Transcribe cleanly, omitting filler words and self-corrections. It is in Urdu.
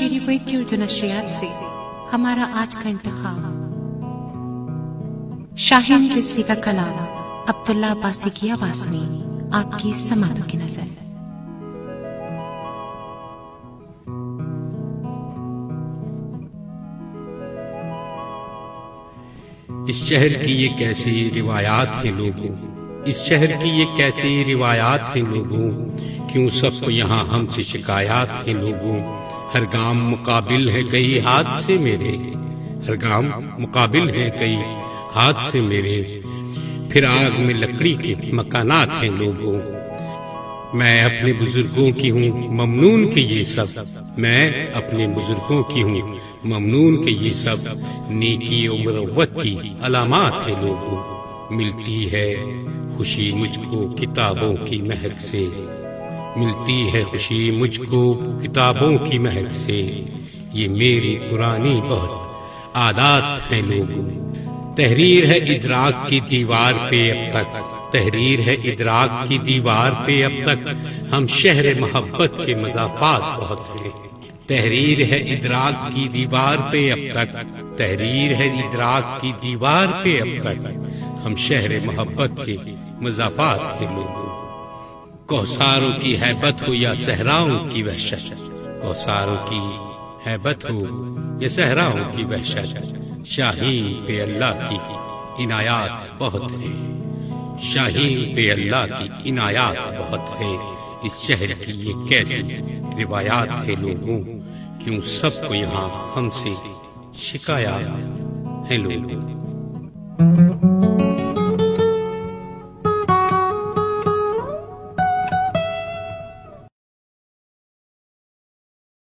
ریڈیو کوئٹ کی اردو نشریات سے ہمارا آج کا انتخاب شاہین رضوی کا کلام عبداللہ عباسی کی آواز میں آپ کی سماعتوں کی نظر۔ اس شہر کی یہ کیسی روایات ہیں لوگوں، اس شہر کی یہ کیسی روایات ہیں لوگوں، کیوں سب کو یہاں ہم سے شکایات ہیں لوگوں۔ ہر گام مقابل ہے کئی ہاتھ سے میرے، ہر گام مقابل ہے کئی ہاتھ سے میرے، پھر آگ میں لکڑی کے مکانات ہیں لوگوں۔ میں اپنے بزرگوں کی ہوں ممنون کہ یہ سب، میں اپنے بزرگوں کی ہوں ممنون کہ یہ سب نیکی و مروت کی علامات ہیں لوگوں۔ ملتی ہے خوشی مجھ کو کتابوں کی مہک سے، ملتی ہے خوشی مجھ کو کتابوں کی مہک سے، یہ میری پرانی بہت عادات ہیں لوگوں۔ تحریر ہے ادراک کی دیوار پہ اب تک، تحریر ہے ادراک کی دیوار پہ اب تک، ہم شہر محبت کے مضافات بہت ہیں۔ تحریر ہے ادراک کی دیوار پہ اب تک، تحریر ہے ادراک کی دیوار پہ اب تک، ہم شہر محبت کے مضافات ہیں لوگوں۔ کوثاروں کی ہیبت ہو یا صحراؤں کی وحشت، کوثاروں کی ہیبت ہو یا صحراؤں کی وحشت، شاہین پہ اللہ کی عنایات بہت ہے، شاہین پہ اللہ کی عنایات بہت ہے۔ اس شہر کی یہ کیسی روایات ہے لوگوں، کیوں سب کو یہاں ہم سے شکایات ہیں لوگوں۔